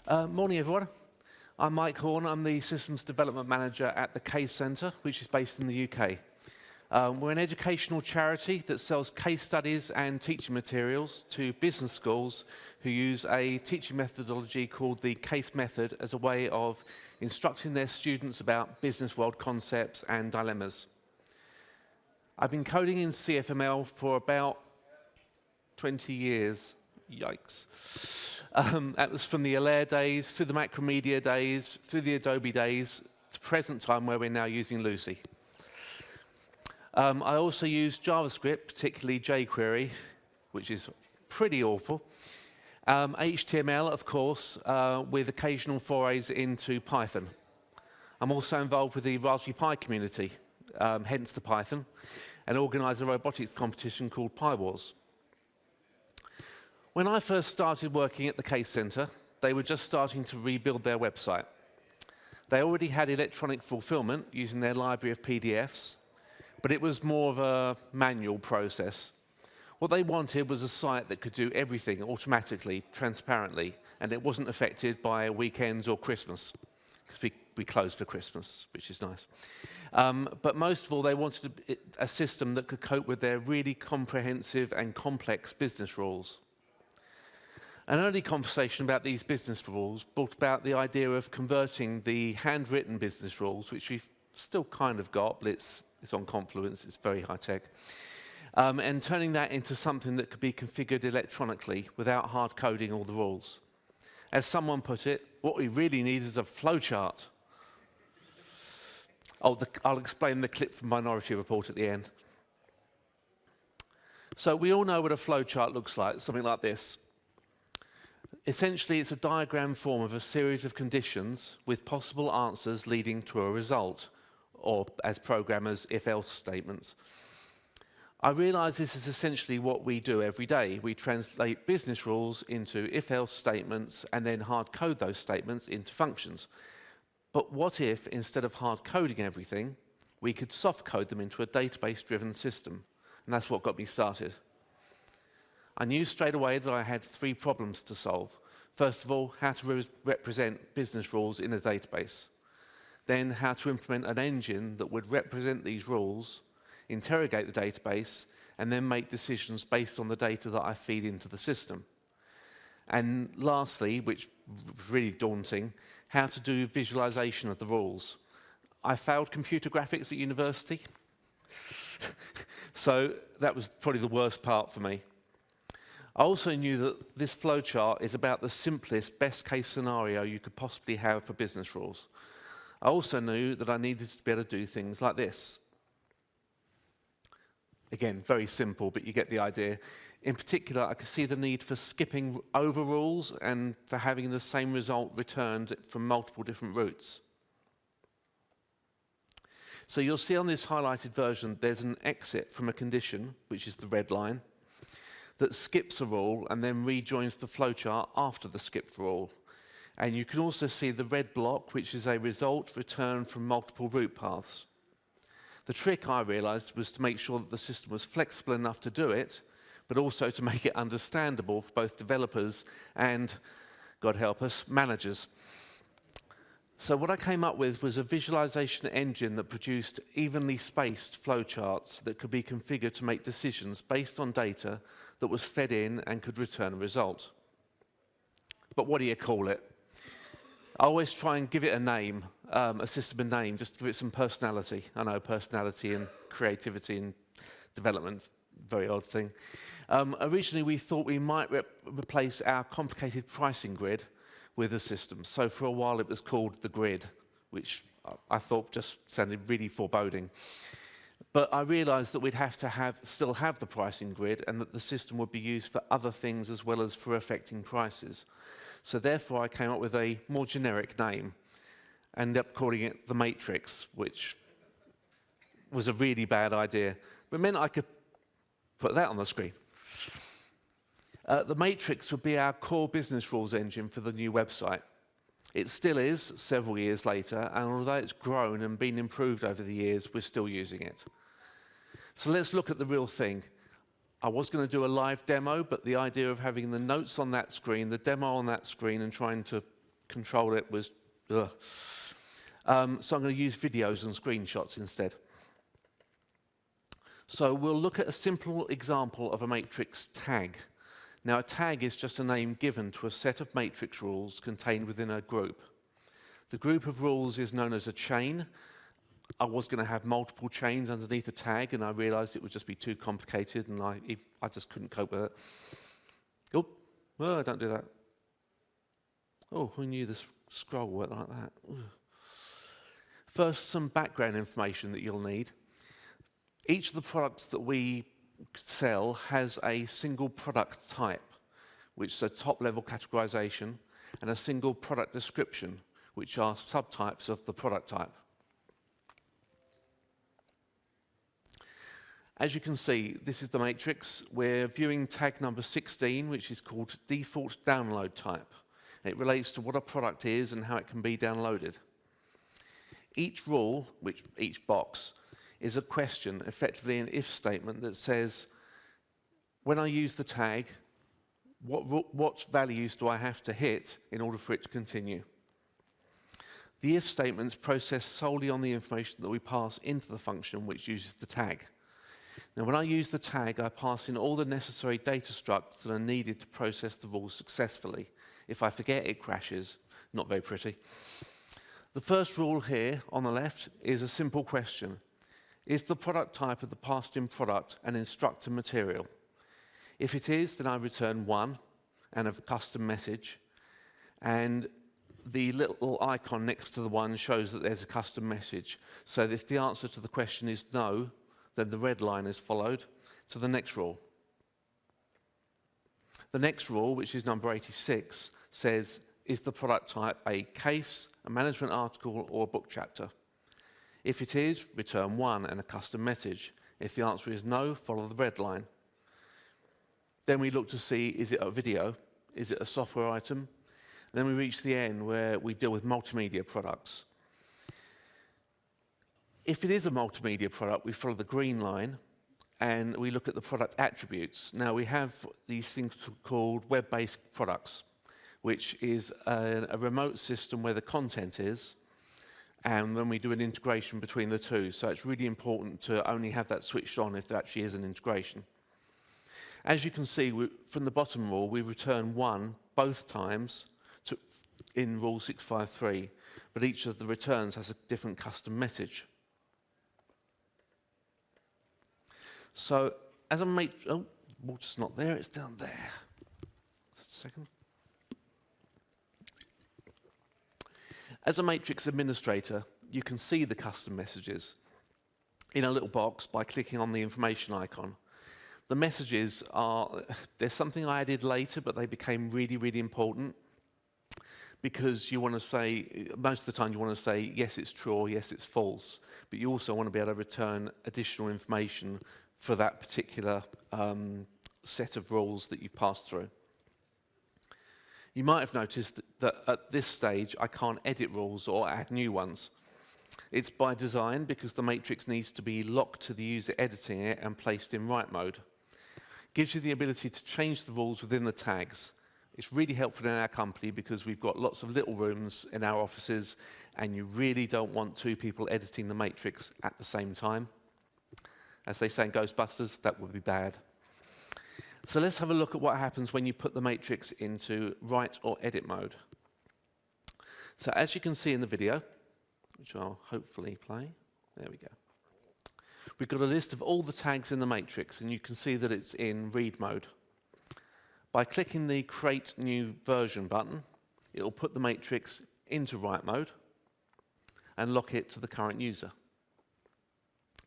Morning, everyone. I'm Mike Horne. I'm the Systems Development Manager at the Case Centre, which is based in the UK. We're an educational charity that sells case studies and teaching materials to business schools who use a teaching methodology called the CASE method as a way of instructing their students about business world concepts and dilemmas. I've been coding in CFML for about 20 years. Yikes. That was from the Alaire days, through the Macromedia days, through the Adobe days, to present time where we're now using Lucy. I also use JavaScript, particularly jQuery, which is pretty awful. HTML, of course, with occasional forays into Python. I'm also involved with the Raspberry Pi community, hence the Python, and organise a robotics competition called Pi Wars. When I first started working at the Case Centre, they were just starting to rebuild their website. They already had electronic fulfillment using their library of PDFs, but it was more of a manual process. What they wanted was a site that could do everything automatically, transparently, and it wasn't affected by weekends or Christmas, because we closed for Christmas, which is nice. But most of all, they wanted a system that could cope with their really comprehensive and complex business rules. An early conversation about these business rules brought about the idea of converting the handwritten business rules, which we've still kind of got, but it's on Confluence, it's very high tech, and turning that into something that could be configured electronically without hard coding all the rules. As someone put it, what we really need is a flowchart. I'll explain the clip from Minority Report at the end. So we all know what a flowchart looks like, something like this. Essentially, it's a diagram form of a series of conditions with possible answers leading to a result, or as programmers, if-else statements. I realise this is essentially what we do every day. We translate business rules into if-else statements and then hard code those statements into functions. But what if, instead of hard coding everything, we could soft code them into a database-driven system? And that's what got me started. I knew straight away that I had three problems to solve. First of all, how to represent business rules in a database. Then how to implement an engine that would represent these rules, interrogate the database, and then make decisions based on the data that I feed into the system. And lastly, which was really daunting, how to do visualization of the rules. I failed computer graphics at university, so that was probably the worst part for me. I also knew that this flowchart is about the simplest, best-case scenario you could possibly have for business rules. I also knew that I needed to be able to do things like this. Again, very simple, but you get the idea. In particular, I could see the need for skipping over rules and for having the same result returned from multiple different routes. So you'll see on this highlighted version, there's an exit from a condition, which is the red line, that skips a rule and then rejoins the flowchart after the skipped rule. And you can also see the red block, which is a result returned from multiple route paths. The trick, I realized, was to make sure that the system was flexible enough to do it, but also to make it understandable for both developers and, God help us, managers. So what I came up with was a visualization engine that produced evenly spaced flowcharts that could be configured to make decisions based on data that was fed in and could return a result. But what do you call it? I always try and give it a name, a system a name, just to give it some personality. I know personality and creativity and development, very odd thing. Originally, we thought we might replace our complicated pricing grid with a system. So for a while, it was called the grid, which I thought just sounded really foreboding. But I realized that we'd have to still have the pricing grid and that the system would be used for other things as well as for affecting prices. So therefore, I came up with a more generic name. Ended up calling it the Matrix, which was a really bad idea. But it meant I could put that on the screen. The Matrix would be our core business rules engine for the new website. It still is, several years later, and although it's grown and been improved over the years, we're still using it. So let's look at the real thing. I was going to do a live demo, but the idea of having the notes on that screen, the demo on that screen, and trying to control it was, ugh. So I'm going to use videos and screenshots instead. So we'll look at a simple example of a matrix tag. Now, a tag is just a name given to a set of matrix rules contained within a group. The group of rules is known as a chain. I was going to have multiple chains underneath a tag, and I realized it would just be too complicated, and I just couldn't cope with it. Oh, don't do that. Oh, who knew this scroll worked like that? Ugh. First, some background information that you'll need. Each of the products that we sell has a single product type, which is a top-level categorization, and a single product description, which are subtypes of the product type. As you can see, this is the matrix. We're viewing tag number 16, which is called default download type. It relates to what a product is and how it can be downloaded. Each rule, each box, is a question, effectively an if statement that says, when I use the tag, what values do I have to hit in order for it to continue? The if statements process solely on the information that we pass into the function which uses the tag. Now, when I use the tag, I pass in all the necessary data structs that are needed to process the rule successfully. If I forget, it crashes. Not very pretty. The first rule here on the left is a simple question. Is the product type of the passed-in product an instructor material? If it is, then I return 1 and a custom message. And the little icon next to the 1 shows that there's a custom message. So if the answer to the question is no, then the red line is followed to the next rule. The next rule, which is number 86, says, is the product type a case, a management article, or a book chapter? If it is, return 1 and a custom message. If the answer is no, follow the red line. Then we look to see, is it a video? Is it a software item? And then we reach the end where we deal with multimedia products. If it is a multimedia product, we follow the green line and we look at the product attributes. Now, we have these things called web-based products, which is a remote system where the content is, and then we do an integration between the two. So it's really important to only have that switched on if there actually is an integration. As you can see, from the bottom rule, we return 1 both times in rule 653, but each of the returns has a different custom message. So as a matrix, oh, water's not there, it's down there. Just a second. As a matrix administrator, you can see the custom messages in a little box by clicking on the information icon. The messages there's something I added later, but they became really, really important because you want to say, most of the time you want to say, yes, it's true, or yes, it's false, but you also want to be able to return additional information for that particular set of rules that you passed through. You might have noticed that at this stage, I can't edit rules or add new ones. It's by design because the matrix needs to be locked to the user editing it and placed in write mode. Gives you the ability to change the rules within the tags. It's really helpful in our company because we've got lots of little rooms in our offices and you really don't want 2 people editing the matrix at the same time. As they say in Ghostbusters, that would be bad. So let's have a look at what happens when you put the matrix into write or edit mode. So as you can see in the video, which I'll hopefully play, there we go. We've got a list of all the tags in the matrix, and you can see that it's in read mode. By clicking the Create New Version button, it will put the matrix into write mode and lock it to the current user.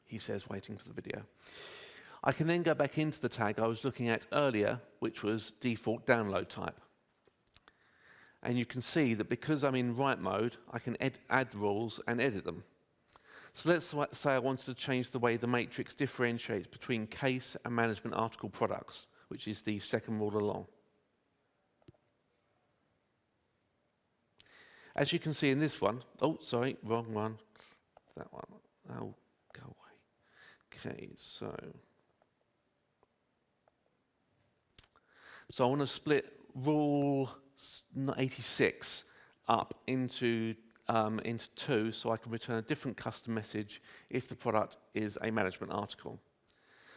He says, waiting for the video. I can then go back into the tag I was looking at earlier, which was default download type. And you can see that because I'm in write mode, I can add rules and edit them. So let's say I wanted to change the way the matrix differentiates between case and management article products, which is the second rule along. As you can see in this one, oh, sorry, wrong one. That one, oh, go away. Okay, so I want to split rule 86 up into 2, so I can return a different custom message if the product is a management article.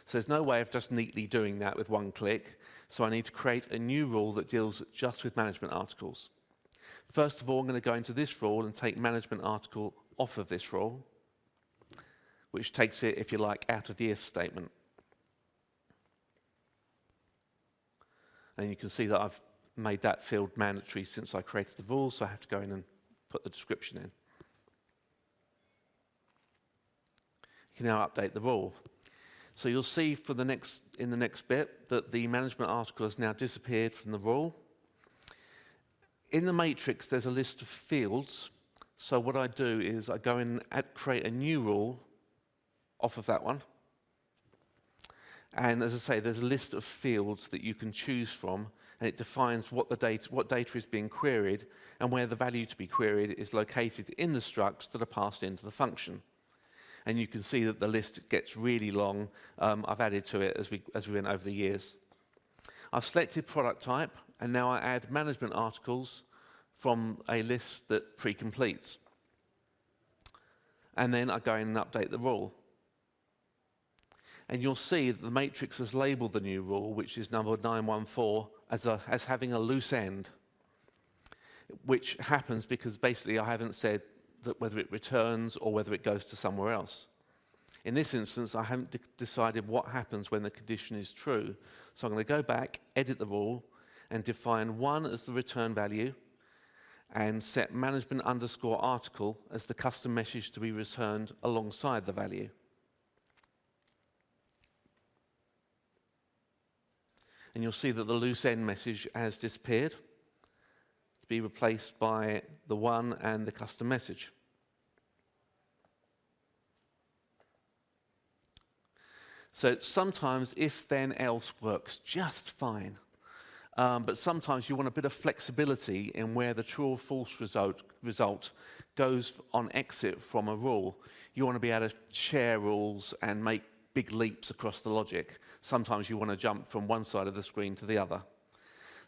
So there's no way of just neatly doing that with one click, so I need to create a new rule that deals just with management articles. First of all, I'm going to go into this rule and take management article off of this rule, which takes it, if you like, out of the if statement. And you can see that I've made that field mandatory since I created the rule, so I have to go in and put the description in. You can now update the rule. So you'll see in the next bit that the management article has now disappeared from the rule. In the matrix, there's a list of fields. So what I do is I go in and create a new rule off of that one. And as I say, there's a list of fields that you can choose from, and it defines what data is being queried and where the value to be queried is located in the structs that are passed into the function. And you can see that the list gets really long. I've added to it as we went over the years. I've selected product type, and now I add management articles from a list that pre-completes. And then I go in and update the rule. And you'll see that the matrix has labeled the new rule, which is number 914, as having a loose end, which happens because basically I haven't said that whether it returns or whether it goes to somewhere else. In this instance, I haven't decided what happens when the condition is true. So I'm going to go back, edit the rule, and define 1 as the return value, and set management underscore article as the custom message to be returned alongside the value. And you'll see that the loose end message has disappeared to be replaced by the 1 and the custom message. So sometimes if then else works just fine. But sometimes you want a bit of flexibility in where the true or false result goes on exit from a rule. You want to be able to share rules and make big leaps across the logic. Sometimes you want to jump from one side of the screen to the other.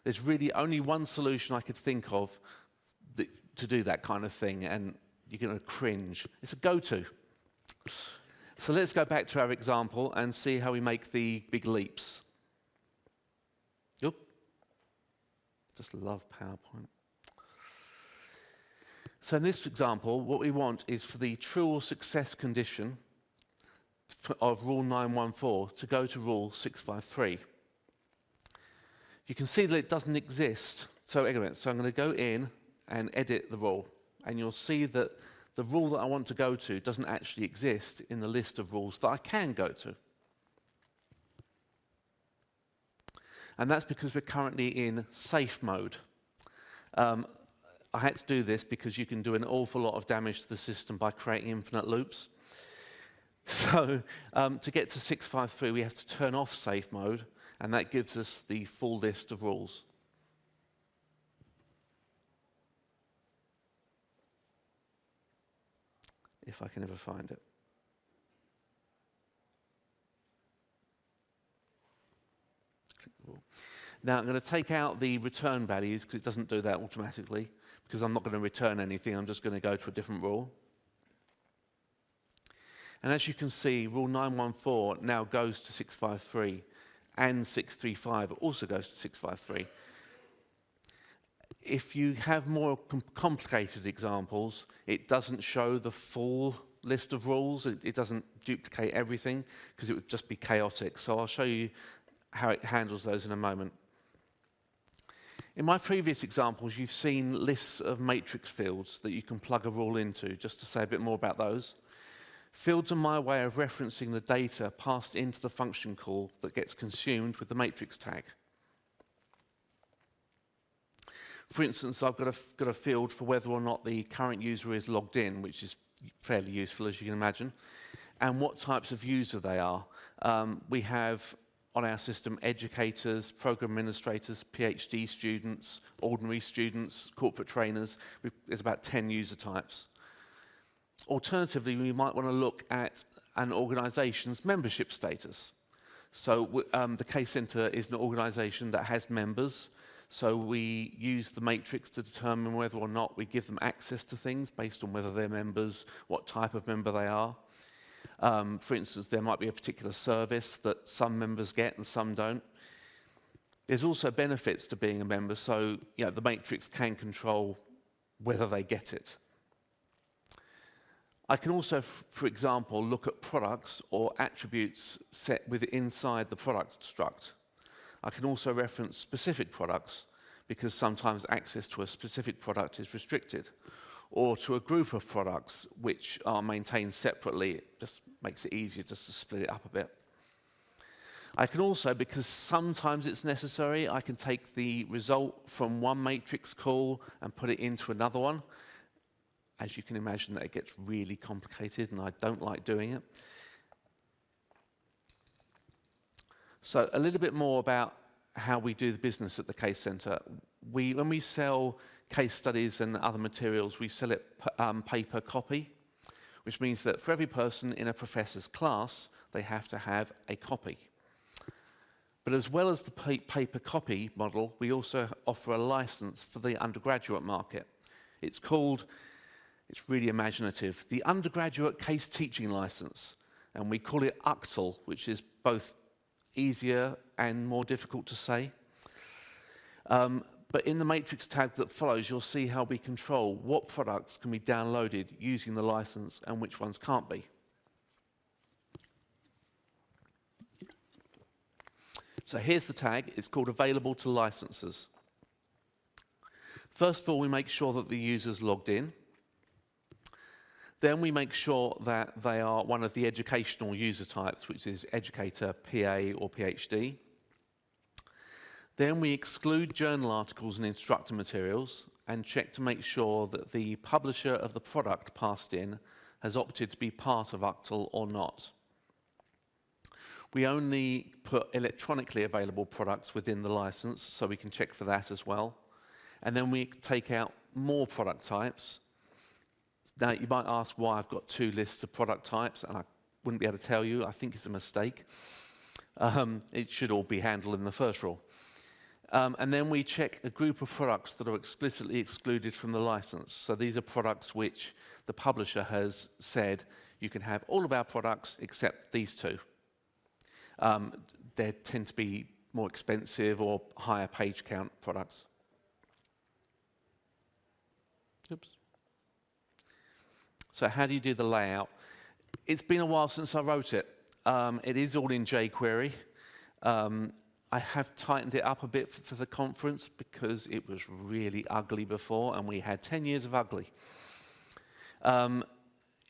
There's really only one solution I could think of to do that kind of thing, and you're going to cringe. It's a go-to. So let's go back to our example and see how we make the big leaps. Oop. Just love PowerPoint. So in this example, what we want is for the true or success condition of rule 914 to go to rule 653. You can see that it doesn't exist. So anyway, so I'm going to go in and edit the rule, and you'll see that the rule that I want to go to doesn't actually exist in the list of rules that I can go to. And that's because we're currently in safe mode. I had to do this because you can do an awful lot of damage to the system by creating infinite loops. So to get to 653, we have to turn off safe mode, and that gives us the full list of rules. If I can ever find it. Click the rule. Now I'm going to take out the return values because it doesn't do that automatically, because I'm not going to return anything, I'm just going to go to a different rule. And as you can see, rule 914 now goes to 653, and 635 also goes to 653. If you have more complicated examples, it doesn't show the full list of rules. It doesn't duplicate everything because it would just be chaotic. So I'll show you how it handles those in a moment. In my previous examples, you've seen lists of matrix fields that you can plug a rule into. Just to say a bit more about those. Fields are my way of referencing the data passed into the function call that gets consumed with the matrix tag. For instance, I've got a field for whether or not the current user is logged in, which is fairly useful, as you can imagine, and what types of user they are. We have on our system educators, program administrators, PhD students, ordinary students, corporate trainers. There's about 10 user types. Alternatively, we might want to look at an organization's membership status. So the case center is an organization that has members. So we use the matrix to determine whether or not we give them access to things based on whether they're members, what type of member they are. For instance, there might be a particular service that some members get and some don't. There's also benefits to being a member, so the matrix can control whether they get it. I can also, for example, look at products or attributes set inside the product struct. I can also reference specific products because sometimes access to a specific product is restricted, or to a group of products which are maintained separately. It just makes it easier just to split it up a bit. I can also, because sometimes it's necessary, I can take the result from one matrix call and put it into another one. As you can imagine, that it gets really complicated, and I don't like doing it. So a little bit more about how we do the business at the Case Centre. When we sell case studies and other materials, we sell it pay per copy, which means that for every person in a professor's class, they have to have a copy. But as well as the pay per copy model, we also offer a license for the undergraduate market. It's really imaginative, the Undergraduate Case Teaching License, and we call it UCTL, which is both easier and more difficult to say. But in the matrix tag that follows, you'll see how we control what products can be downloaded using the license and which ones can't be. So here's the tag. It's called Available to Licensors. First of all, we make sure that the user's logged in. Then we make sure that they are one of the educational user types, which is educator, PA, or PhD. Then we exclude journal articles and instructor materials and check to make sure that the publisher of the product passed in has opted to be part of UCTL or not. We only put electronically available products within the license, so we can check for that as well. And then we take out more product types. Now, you might ask why I've got two lists of product types, and I wouldn't be able to tell you. I think it's a mistake. It should all be handled in the first rule. And then we check a group of products that are explicitly excluded from the license. So these are products which the publisher has said, you can have all of our products except these two. They tend to be more expensive or higher page count products. Oops. So how do you do the layout? It's been a while since I wrote it. It is all in jQuery. I have tightened it up a bit for the conference because it was really ugly before, and we had 10 years of ugly.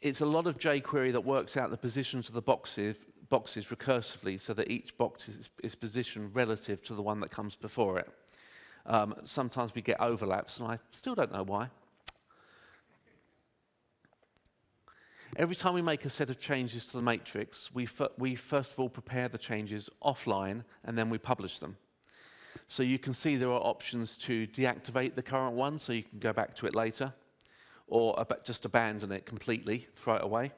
It's a lot of jQuery that works out the positions of the boxes recursively so that each box is positioned relative to the one that comes before it. Sometimes we get overlaps, and I still don't know why. Every time we make a set of changes to the matrix, we first of all prepare the changes offline, and then we publish them. So you can see there are options to deactivate the current one, so you can go back to it later, or just abandon it completely, throw it away.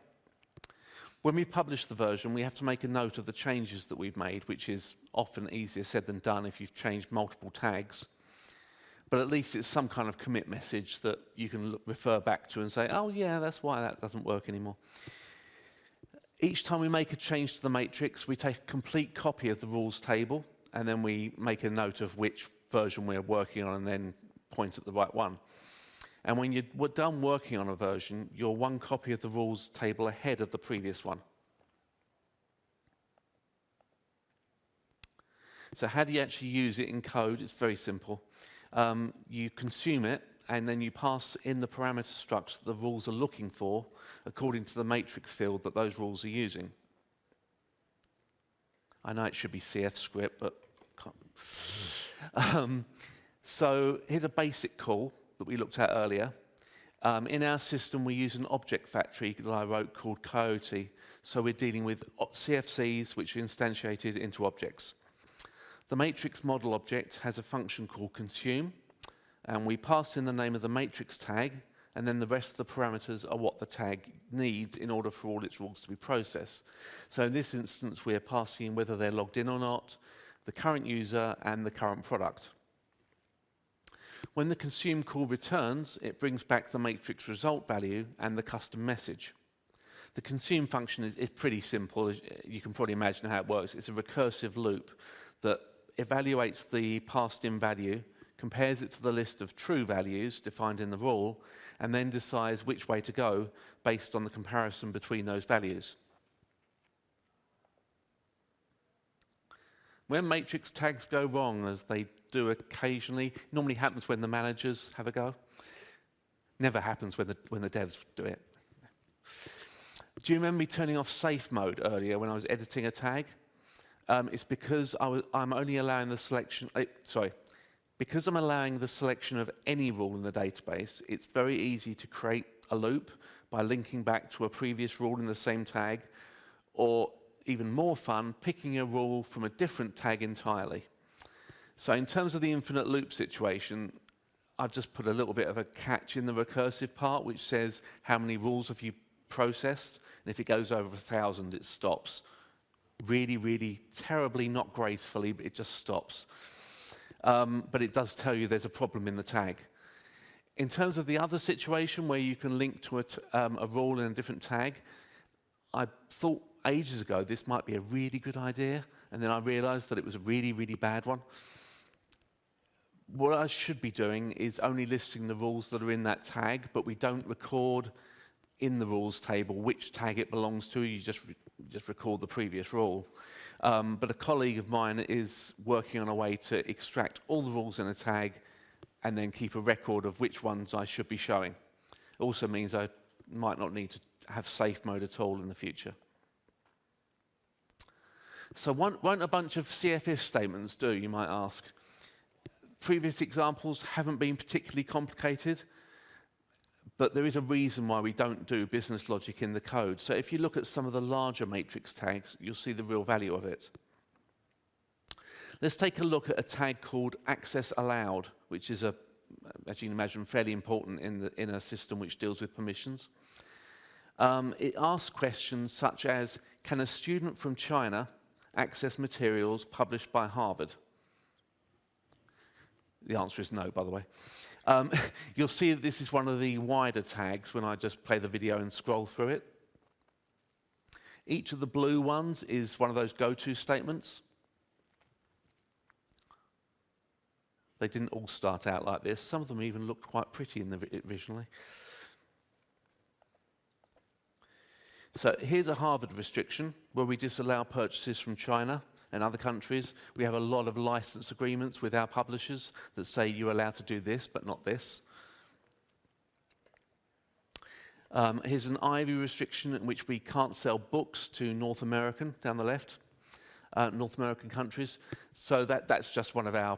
When we publish the version, we have to make a note of the changes that we've made, which is often easier said than done if you've changed multiple tags. But at least it's some kind of commit message that you can refer back to and say, oh yeah, that's why that doesn't work anymore. Each time we make a change to the matrix, we take a complete copy of the rules table, and then we make a note of which version we're working on and then point at the right one. And when you're done working on a version, you're one copy of the rules table ahead of the previous one. So how do you actually use it in code? It's very simple. You consume it, and then you pass in the parameter structure that the rules are looking for according to the matrix field that those rules are using. I know it should be CF script, but can't. So here's a basic call that we looked at earlier. In our system, we use an object factory that I wrote called Coyote. So we're dealing with CFCs, which are instantiated into objects. The matrix model object has a function called consume, and we pass in the name of the matrix tag, and then the rest of the parameters are what the tag needs in order for all its rules to be processed. So in this instance, we're passing in whether they're logged in or not, the current user, and the current product. When the consume call returns, it brings back the matrix result value and the custom message. The consume function is pretty simple. You can probably imagine how it works. It's a recursive loop that evaluates the passed-in value, compares it to the list of true values defined in the rule, and then decides which way to go based on the comparison between those values. When matrix tags go wrong, as they do occasionally, it normally happens when the managers have a go. Never happens when the devs do it. Do you remember me turning off safe mode earlier when I was editing a tag? It's because I'm only allowing the selection. Because I'm allowing the selection of any rule in the database, it's very easy to create a loop by linking back to a previous rule in the same tag, or even more fun, picking a rule from a different tag entirely. So in terms of the infinite loop situation, I've just put a little bit of a catch in the recursive part, which says how many rules have you processed, and if it goes over 1,000, it stops. Really, really terribly, not gracefully, but it just stops. But it does tell you there's a problem in the tag. In terms of the other situation where you can link to a rule in a different tag, I thought ages ago this might be a really good idea, and then I realized that it was a really, really bad one. What I should be doing is only listing the rules that are in that tag, but we don't record in the rules table which tag it belongs to. You just record the previous rule. But a colleague of mine is working on a way to extract all the rules in a tag and then keep a record of which ones I should be showing. Also means I might not need to have safe mode at all in the future. So won't a bunch of CFF statements do, you might ask? Previous examples haven't been particularly complicated, but there is a reason why we don't do business logic in the code. So if you look at some of the larger matrix tags, you'll see the real value of it. Let's take a look at a tag called access allowed, which is, as you can imagine, fairly important in a system which deals with permissions. It asks questions such as, can a student from China access materials published by Harvard? The answer is no, by the way. You'll see that this is one of the wider tags when I just play the video and scroll through it. Each of the blue ones is one of those go-to statements. They didn't all start out like this. Some of them even looked quite pretty originally. So here's a Harvard restriction where we disallow purchases from China and other countries. We have a lot of license agreements with our publishers that say you're allowed to do this, but not this. Here's an Ivy restriction in which we can't sell books to North American, down the left, North American countries. So that's just one of our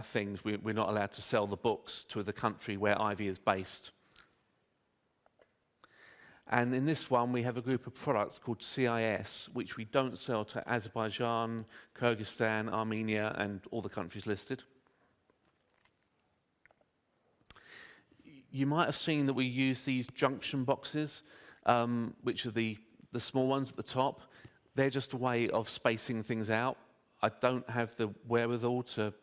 things. We're not allowed to sell the books to the country where Ivy is based. And in this one, we have a group of products called CIS, which we don't sell to Azerbaijan, Kyrgyzstan, Armenia, and all the countries listed. You might have seen that we use these junction boxes, which are the small ones at the top. They're just a way of spacing things out. I don't have the wherewithal to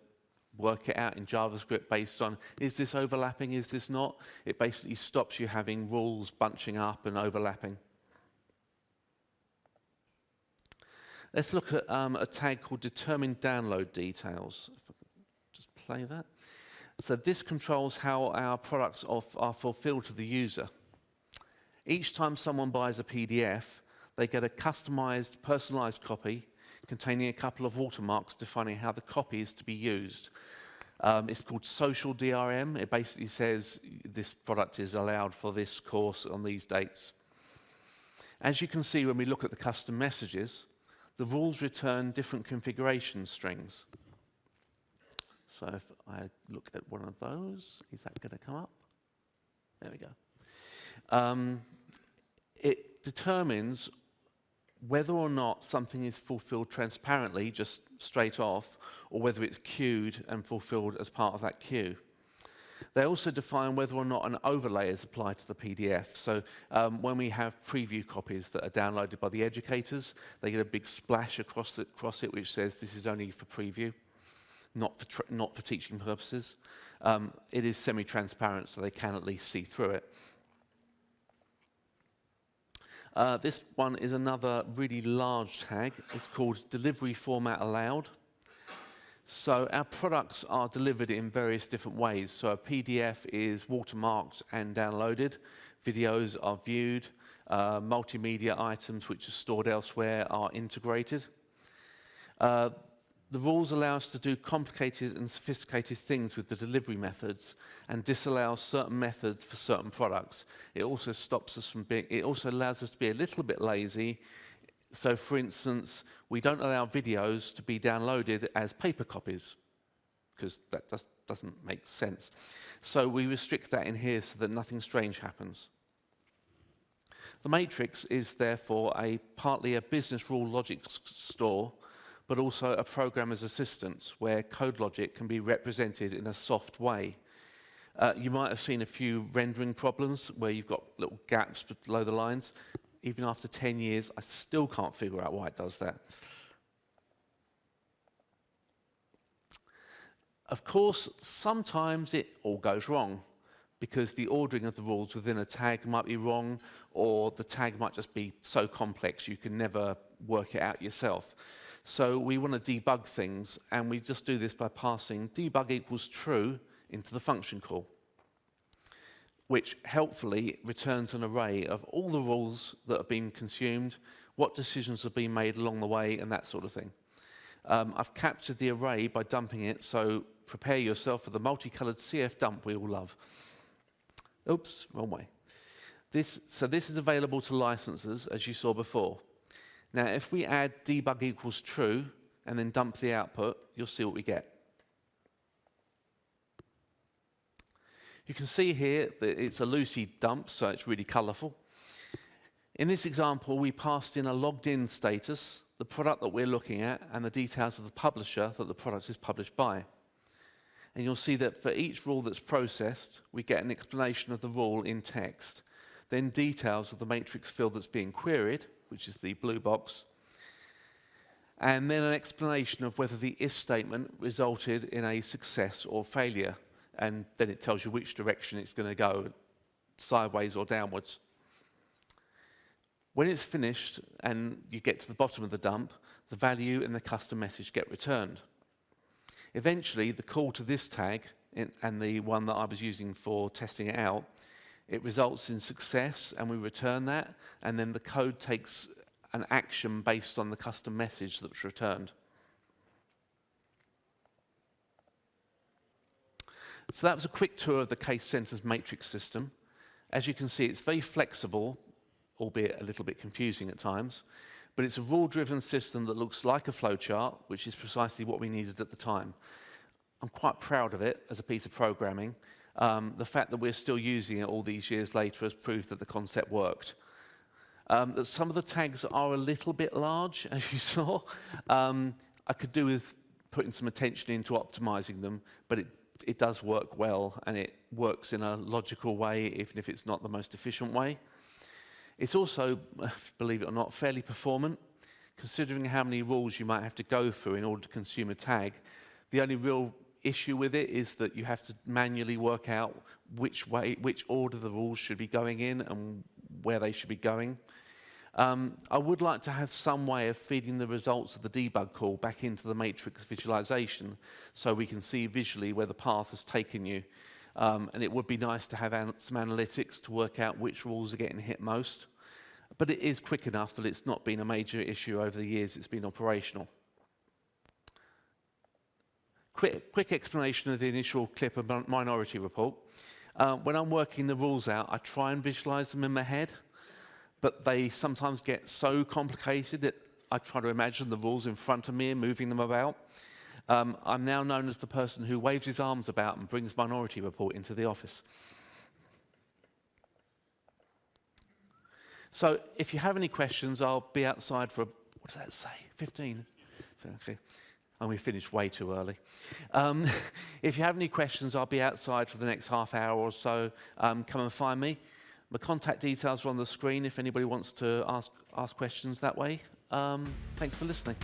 work it out in JavaScript based on, is this overlapping, is this not? It basically stops you having rules bunching up and overlapping. Let's look at a tag called determine download details. If I can just play that. So this controls how our products are fulfilled to the user. Each time someone buys a PDF, they get a customized, personalized copy containing a couple of watermarks defining how the copy is to be used. It's called social DRM. It basically says this product is allowed for this course on these dates. As you can see when we look at the custom messages, the rules return different configuration strings. So if I look at one of those, is that going to come up? There we go. It determines whether or not something is fulfilled transparently, just straight off, or whether it's queued and fulfilled as part of that queue. They also define whether or not an overlay is applied to the PDF. So when we have preview copies that are downloaded by the educators, they get a big splash across it which says this is only for preview, not for teaching purposes. it is semi-transparent, so they can at least see through it. This one is another really large tag. It's called Delivery Format Allowed. So our products are delivered in various different ways. So a PDF is watermarked and downloaded. Videos are viewed. Multimedia items which are stored elsewhere are integrated. The rules allow us to do complicated and sophisticated things with the delivery methods and disallow certain methods for certain products. It also stops us from it also allows us to be a little bit lazy. So for instance, we don't allow videos to be downloaded as paper copies because that doesn't make sense. So we restrict that in here so that nothing strange happens. The matrix is therefore partly a business rule logic store, but also a programmer's assistant where code logic can be represented in a soft way. You might have seen a few rendering problems where you've got little gaps below the lines. Even after 10 years, I still can't figure out why it does that. Of course, sometimes it all goes wrong because the ordering of the rules within a tag might be wrong, or the tag might just be so complex you can never work it out yourself. So we want to debug things, and we just do this by passing debug equals true into the function call, which helpfully returns an array of all the rules that have been consumed, what decisions have been made along the way, and that sort of thing. I've captured the array by dumping it, so prepare yourself for the multicolored CF dump we all love. Oops, wrong way. So this is available to licensors, as you saw before. Now, if we add debug equals true and then dump the output, you'll see what we get. You can see here that it's a Lucy dump, so it's really colorful. In this example, we passed in a logged in status, the product that we're looking at, and the details of the publisher that the product is published by. And you'll see that for each rule that's processed, we get an explanation of the rule in text, then details of the matrix field that's being queried, which is the blue box, and then an explanation of whether the if statement resulted in a success or failure, and then it tells you which direction it's going to go, sideways or downwards. When it's finished and you get to the bottom of the dump, the value and the custom message get returned. Eventually, the call to this tag, and the one that I was using for testing it out, it results in success, and we return that, and then the code takes an action based on the custom message that's returned. So that was a quick tour of the case centers matrix system. As you can see, it's very flexible, albeit a little bit confusing at times, but it's a rule-driven system that looks like a flowchart, which is precisely what we needed at the time. I'm quite proud of it as a piece of programming. The fact that we're still using it all these years later has proved that the concept worked. That some of the tags are a little bit large, as you saw. I could do with putting some attention into optimizing them, but it does work well, and it works in a logical way, even if it's not the most efficient way. It's also, believe it or not, fairly performant. Considering how many rules you might have to go through in order to consume a tag, the only real issue with it is that you have to manually work out which order the rules should be going in and where they should be going. I would like to have some way of feeding the results of the debug call back into the matrix visualization so we can see visually where the path has taken you. And it would be nice to have some analytics to work out which rules are getting hit most. But it is quick enough that it's not been a major issue over the years it's been operational. Quick explanation of the initial clip of Minority Report. When I'm working the rules out, I try and visualize them in my head, but they sometimes get so complicated that I try to imagine the rules in front of me and moving them about. I'm now known as the person who waves his arms about and brings Minority Report into the office. So if you have any questions, I'll be outside for, what does that say, 15? Okay. And we finished way too early. If you have any questions, I'll be outside for the next half hour or so. Come and find me. My contact details are on the screen if anybody wants to ask questions that way. Thanks for listening.